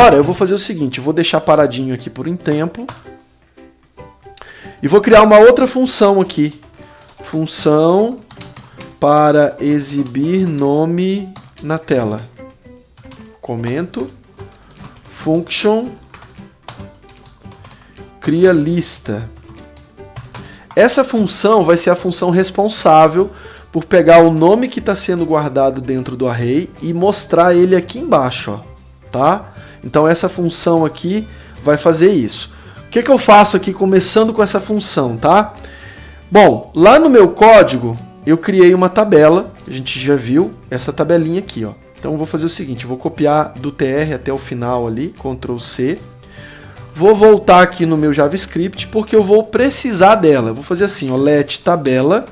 Agora eu vou fazer o seguinte, eu vou deixar paradinho aqui por um tempo e vou criar uma outra função aqui. Função para exibir nome na tela. Comento. Function cria lista. Essa função vai ser a função responsável por pegar o nome que está sendo guardado dentro do array e mostrar ele aqui embaixo, ó, tá? Então essa função aqui vai fazer isso. O que eu faço aqui começando com essa função, tá? Bom, lá no meu código eu criei uma tabela, a gente já viu essa tabelinha aqui, ó. Então eu vou fazer o seguinte, eu vou copiar do TR até o final ali, Ctrl C. Vou voltar aqui no meu JavaScript porque eu vou precisar dela. Eu vou fazer assim, ó, let tabela.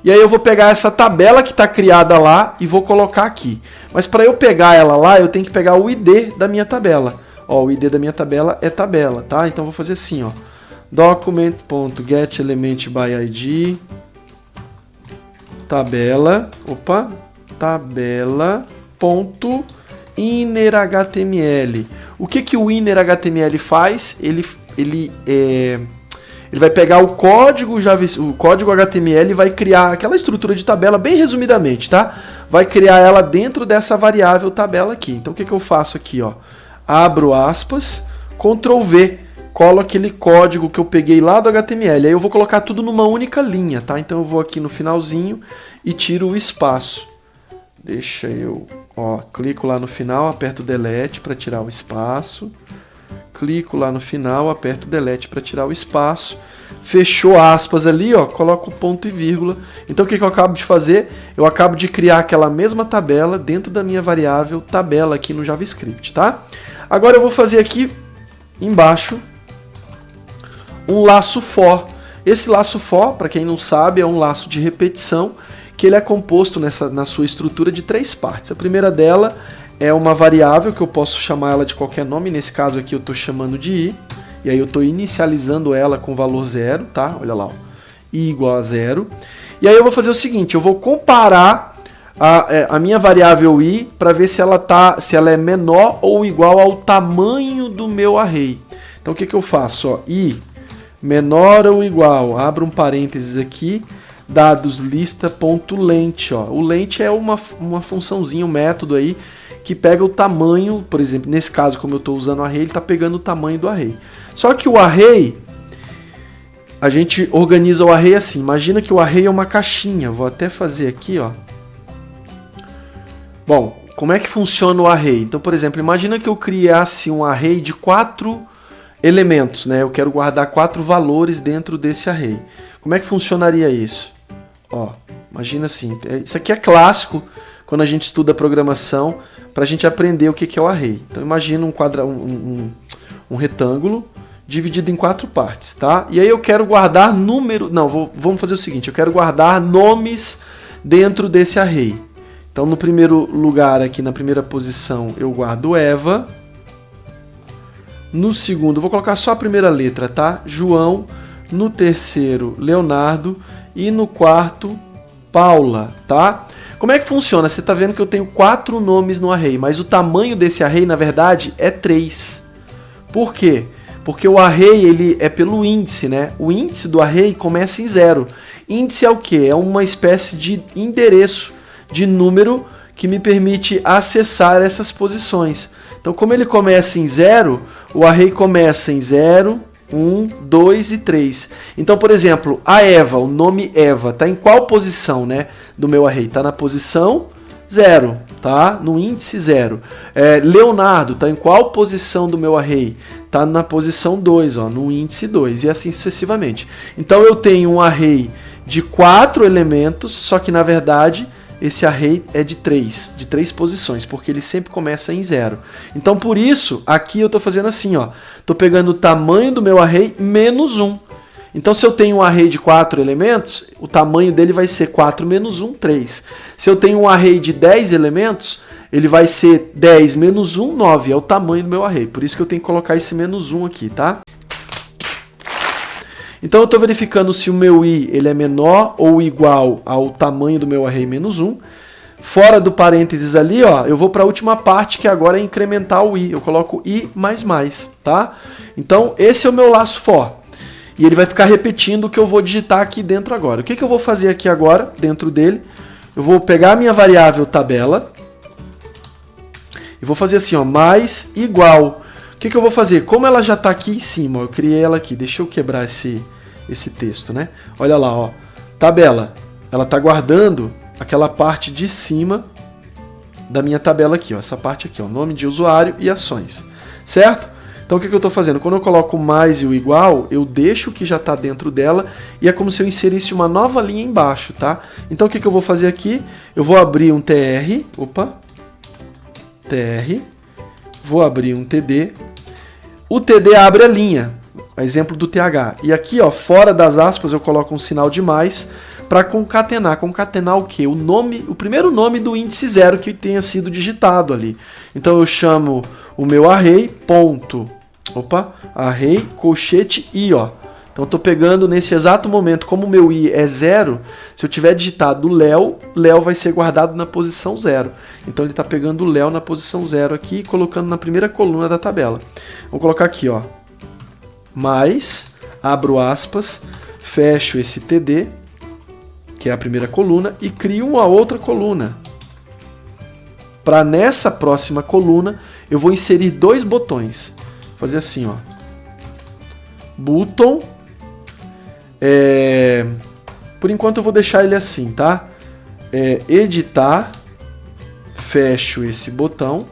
E aí eu vou pegar essa tabela que está criada lá e vou colocar aqui. Mas para eu pegar ela lá, eu tenho que pegar o ID da minha tabela. Ó, o ID da minha tabela é tabela, tá? Então eu vou fazer assim, ó, document.getElementById tabela, tabela.innerHTML. O que o innerHTML faz? Ele vai pegar o código HTML e vai criar aquela estrutura de tabela, bem resumidamente, tá? Vai criar ela dentro dessa variável tabela aqui. Então o que eu faço aqui, ó? Abro aspas, Ctrl V, colo aquele código que eu peguei lá do HTML. Aí eu vou colocar tudo numa única linha, tá? Então eu vou aqui no finalzinho e tiro o espaço. Deixa eu, ó, clico lá no final, aperto Delete para tirar o espaço. Clico lá no final, aperto Delete para tirar o espaço. Fechou aspas ali, ó, coloco ponto e vírgula. Então o que eu acabo de fazer? Eu acabo de criar aquela mesma tabela dentro da minha variável tabela aqui no JavaScript, tá? Agora eu vou fazer aqui embaixo um laço for. Esse laço for, para quem não sabe, é um laço de repetição que ele é composto na sua estrutura de 3 partes. A primeira dela é uma variável que eu posso chamar ela de qualquer nome, nesse caso aqui eu estou chamando de i, e aí eu estou inicializando ela com valor 0, tá? Olha lá, ó, i igual a 0. E aí eu vou fazer o seguinte, eu vou comparar a minha variável i para ver se ela é menor ou igual ao tamanho do meu array. Então o que eu faço? Ó, i menor ou igual, abro um parênteses aqui, dados lista.length, ó. O length é uma funçãozinha, um método aí que pega o tamanho, por exemplo, nesse caso, como eu estou usando o array, ele está pegando o tamanho do array. Só que o array, a gente organiza o array assim. Imagina que o array é uma caixinha. Vou até fazer aqui, ó. Bom, como é que funciona o array? Então, por exemplo, imagina que eu criasse um array de 4 elementos, né? Eu quero guardar 4 valores dentro desse array. Como é que funcionaria isso? Ó, imagina assim, isso aqui é clássico quando a gente estuda programação para a gente aprender o que é o array. Então imagina um retângulo dividido em 4 partes, tá? E aí eu quero guardar vamos fazer o seguinte, eu quero guardar nomes dentro desse array. Então no primeiro lugar aqui, na primeira posição, eu guardo Eva. No segundo, vou colocar só a primeira letra, tá? João. No terceiro, Leonardo. E no quarto, Paula, tá? Como é que funciona? Você está vendo que eu tenho 4 nomes no array, mas o tamanho desse array, na verdade, é 3. Por quê? Porque o array ele é pelo índice, né? O índice do array começa em 0. Índice é o quê? É uma espécie de endereço, de número que me permite acessar essas posições. Então, como ele começa em 0, o array começa em 0, 1, 2 e 3. Então, por exemplo, a Eva, o nome Eva, está em qual posição, né, do meu array? Está na posição 0, tá? No índice 0. Leonardo está em qual posição do meu array? Está na posição 2, ó, no índice 2, e assim sucessivamente. Então, eu tenho um array de 4 elementos, só que, na verdade, esse array é de 3 posições, porque ele sempre começa em 0. Então, por isso, aqui eu estou fazendo assim, ó. Estou pegando o tamanho do meu array menos 1. Então, se eu tenho um array de 4 elementos, o tamanho dele vai ser 4 menos 1, 3. Se eu tenho um array de 10 elementos, ele vai ser 10 menos 1, 9. É o tamanho do meu array. Por isso que eu tenho que colocar esse menos 1 aqui, tá? Então eu estou verificando se o meu i ele é menor ou igual ao tamanho do meu array menos 1. Fora do parênteses ali, ó, eu vou para a última parte, que agora é incrementar o i. Eu coloco i++, tá? Então, esse é o meu laço for. E ele vai ficar repetindo o que eu vou digitar aqui dentro agora. O que eu vou fazer aqui agora, dentro dele? Eu vou pegar a minha variável tabela e vou fazer assim, ó, mais igual. O que eu vou fazer? Como ela já está aqui em cima, ó, eu criei ela aqui. Deixa eu quebrar esse texto, né? Olha lá, ó, tabela. Ela está guardando aquela parte de cima da minha tabela aqui, ó, essa parte aqui, ó, nome de usuário e ações, certo? Então o que eu estou fazendo? Quando eu coloco o mais e o igual, eu deixo o que já está dentro dela e é como se eu inserisse uma nova linha embaixo, tá? Então o que eu vou fazer aqui? Eu vou abrir um tr, vou abrir um td, o td abre a linha, exemplo do th, e aqui, ó, fora das aspas eu coloco um sinal de mais para concatenar. Concatenar o quê? O nome, o primeiro nome do índice 0 que tenha sido digitado ali. Então eu chamo o meu array, ponto, array, colchete i, ó. Então eu estou pegando nesse exato momento, como o meu i é 0, se eu tiver digitado Léo, Léo vai ser guardado na posição 0. Então ele está pegando o Léo na posição 0 aqui e colocando na primeira coluna da tabela. Vou colocar aqui, ó, mais, abro aspas, fecho esse td, que é a primeira coluna, e crio uma outra coluna. Para nessa próxima coluna, eu vou inserir dois botões. Vou fazer assim, ó. Button. Por enquanto eu vou deixar ele assim, tá? Editar. Fecho esse botão.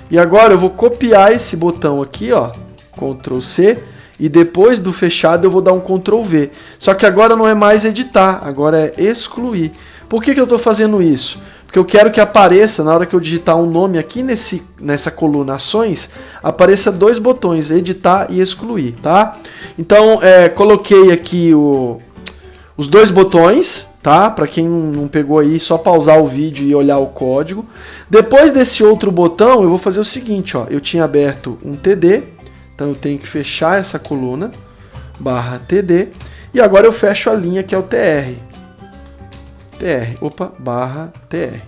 E agora eu vou copiar esse botão aqui, ó. Ctrl C. E depois do fechado eu vou dar um Ctrl V. Só que agora não é mais editar, agora é excluir. Por que eu estou fazendo isso? Porque eu quero que apareça, na hora que eu digitar um nome aqui nessa coluna ações, apareça dois botões, editar e excluir, tá? Então, coloquei aqui os dois botões, tá? Para quem não pegou aí, só pausar o vídeo e olhar o código. Depois desse outro botão, eu vou fazer o seguinte, ó. Eu tinha aberto um TD, então eu tenho que fechar essa coluna, barra TD, e agora eu fecho a linha que é o TR. Barra TR,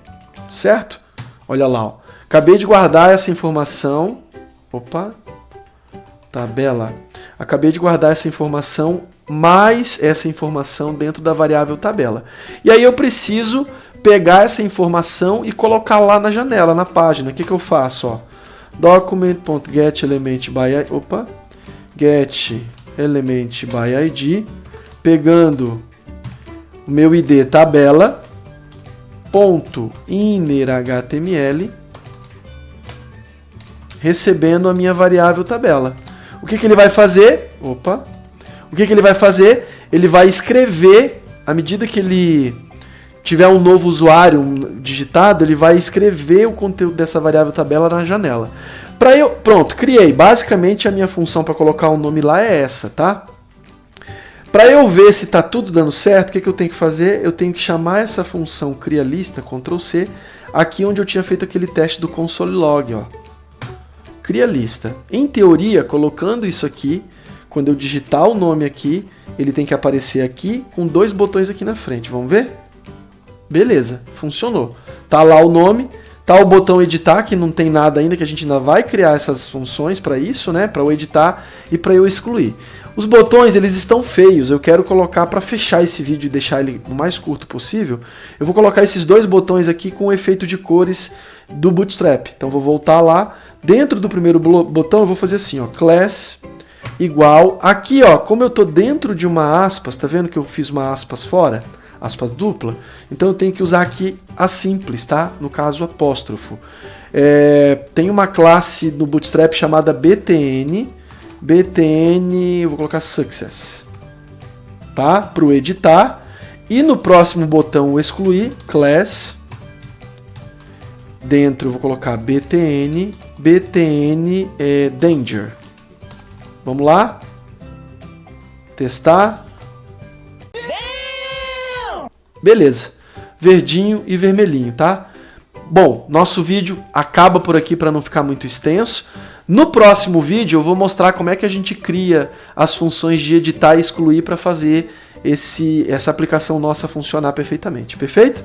certo? Olha lá, ó. Acabei de guardar essa informação, tabela, acabei de guardar essa informação mais essa informação dentro da variável tabela. E aí eu preciso pegar essa informação e colocar lá na janela, na página. O que eu faço? Ó? Document.getElementById, getElementById, pegando o meu ID tabela, ponto innerHTML, recebendo a minha variável tabela. O que ele vai fazer? O que ele vai fazer? Ele vai escrever, à medida que ele tiver um novo usuário digitado, ele vai escrever o conteúdo dessa variável tabela na janela. Pronto, criei. Basicamente a minha função para colocar o nome lá é essa, tá? Para eu ver se está tudo dando certo, o que eu tenho que fazer? Eu tenho que chamar essa função criaLista, Ctrl C, aqui onde eu tinha feito aquele teste do console log, ó. CriaLista. Em teoria, colocando isso aqui, quando eu digitar o nome aqui, ele tem que aparecer aqui com dois botões aqui na frente. Vamos ver? Beleza, funcionou. Tá lá o nome, tá o botão editar, que não tem nada ainda, que a gente ainda vai criar essas funções para isso, né? Para eu editar e para eu excluir. Os botões, eles estão feios, eu quero colocar para fechar esse vídeo e deixar ele o mais curto possível. Eu vou colocar esses dois botões aqui com o efeito de cores do Bootstrap. Então vou voltar lá, dentro do primeiro botão eu vou fazer assim, ó, class igual, aqui ó, como eu tô dentro de uma aspas, tá vendo que eu fiz uma aspas fora? Aspas dupla, então eu tenho que usar aqui a simples, tá? No caso apóstrofo. Tem uma classe no Bootstrap chamada BTN, vou colocar success, tá? Para o editar. E no próximo botão o excluir, class, dentro eu vou colocar BTN danger. Vamos lá? Testar. Beleza. Verdinho e vermelhinho, tá? Bom, nosso vídeo acaba por aqui para não ficar muito extenso. No próximo vídeo eu vou mostrar como é que a gente cria as funções de editar e excluir para fazer essa aplicação nossa funcionar perfeitamente. Perfeito?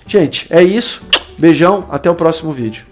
Gente, é isso. Beijão, até o próximo vídeo.